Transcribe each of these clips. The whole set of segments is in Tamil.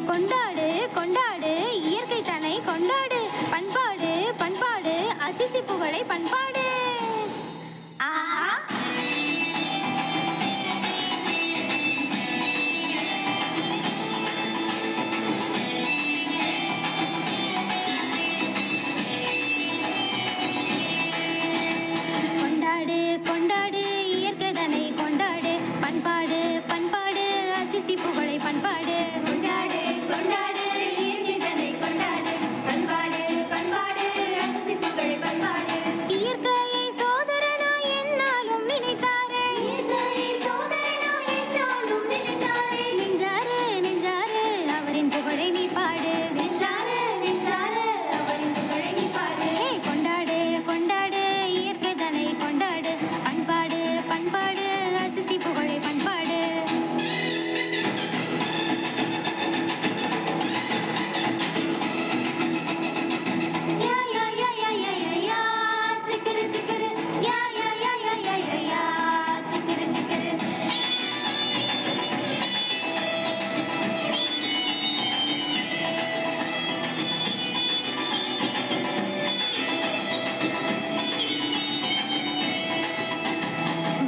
கொண்டாடு கொண்டாடு இயற்கை தன்னை கொண்டாடு பண்பாடு பண்பாடு அசிசி புகழை பண்பாடு. கொண்டாடு கொண்டாடு இயற்கை தன்னை கொண்டாடு பண்பாடு பண்பாடு அசிசி புகழை பண்பாடு. கொண்டாடு கொண்டாடு இயற்கை தன்னை கொண்டாடு பண்பாடு பண்பாடு அசிசி புகழை பண்பாடு. இயற்கையை சோதரனா என்னாலும் நினைத்தாரே, இயற்கையை சோதரனா என்னாலும் நினைத்தாரே. நெஞ்சாறு நெஞ்சாறு அவரின் புகழை நீ பாடு. நெஞ்சாறு நெஞ்சாறு அவரின் புகழை நீ பாடு. கொண்டாடு கொண்டாடு இயற்கை தன்னை கொண்டாடு பண்பாடு பண்பாடு அசிசி புகழை பண்பாடு. யா யா யா யா யா யா யா சிக்கரு சிக்கரு யா யா யா யா யா யா யா சிக்கரு சிக்கரு.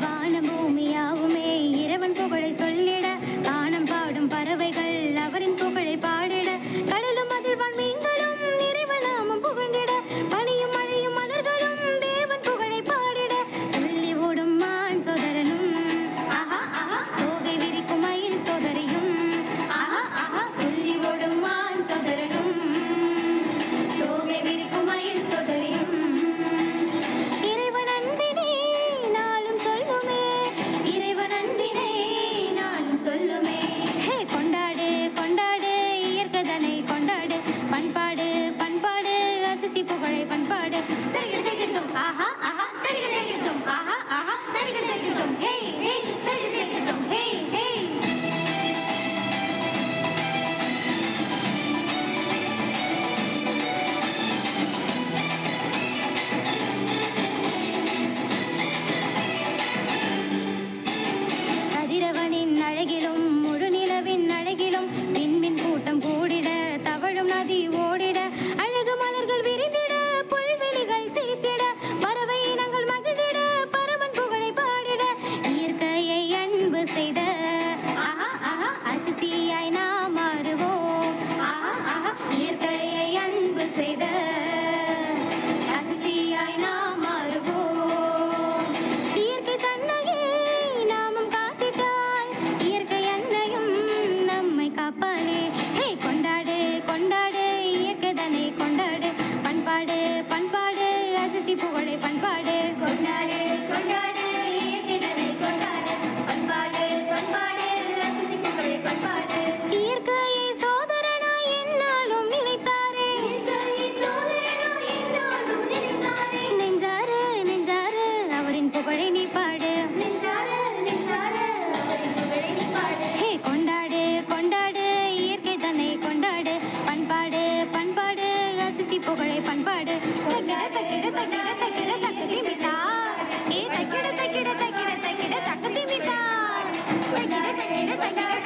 வானம் பூமியாவுமே இறைவன் புகழை சொல்லிட, கானம் பாடும் பறவைகள் அவரின் புகழை பாடிட, கடலும் அதில் வாழ் மீன்களும் இறைவன் நாமம் புகழ்ந்திட, பனியும் மழையும் மலர்களும் தேவன் புகழை பாடிட, துள்ளி ஓடும் மான் சோதரனும் ஆஹா ஆஹா தோகை விரிக்கும் மயில் சோதரியும் ஆஹா ஆஹா துள்ளி ஓடும் மான் சோதரனும் தோகை விரிக்கும் மயில் சோதரியும். இறைவன் அன்பினை நாளும் சொல்லுமே, இறைவன் அன்பினை நாளும் சொல்லுமே. கொண்டாடு கொண்டாடு இயற்கை தன்னை கொண்டாடு பண்பாடு பண்பாடு அசிசி புகழை பண்பாடு. தரிகிட தரிகிடதும் ஆஹா ஆஹா தரிகிட தரிகிடதும் ஆஹா ஆஹா தரிகிட தரிகிடதும் ஹே ஹே தரிகிட தரிகிடதும் ஹே ஹே. கதிரவனின் அழகிலும் முழு நிலவின் அழகிலும் விண்மின் கூட்டம் கூடிட, தவழும் நதி ஓடிட, அழகு மலர்கள் விரிந்திட, புல்வெளிகள் சிரித்திட, பறவை இனங்கள் மகிழ்ந்திட, பரமன் புகழை பாடிட, இயற்கையை அன்பு செய்த ஆஹா ஆஹா அசிசியாய் நாம் மாறுவோம். ஆஹா ஆஹா இயற்கையை அன்பு செய்த அசிசியாய் நாம் மாறுவோம். இயற்கை தன்னையே நாமும் காத்திட்டால் இயற்கை அன்னையும் நம்மை காப்பாளே. கொண்டாடு கொண்டாடு இயற்கை தன்னை கொண்டாடு பண்பாடு பண்பாடு அசிசி புகழை பண்பாடு. கொண்டாடு கொண்டாடு இயற்கை தன்னை கொண்டாடு பண்பாடு பண்பாடு அசிசி புகழை பண்பாடு. இயற்கையை சோதரனா என்னாலும் நினைத்தாரே, இயற்கையை சோதரனா என்னாலும் நினைத்தாரே. நெஞ்சாறு நெஞ்சாறு அவரின் புகழை நீ பாடு. நெஞ்சாறு நெஞ்சாறு அவரின் புகழை நீ பாடு. கொண்டாடு கொண்டாடு இயற்கை தன்னை கொண்டாடு பண்பாடு பண்பாடு அசிசி புகழை பண்பாடு. தக்கிட தக்கிட தக்கிட தக்கிட தக்கதிமிதா, ஏ தக்கிட தக்கிட தக்கிட தக்கிட தக்கதிமிதா, தக்கிட தக்கிட தக்கிட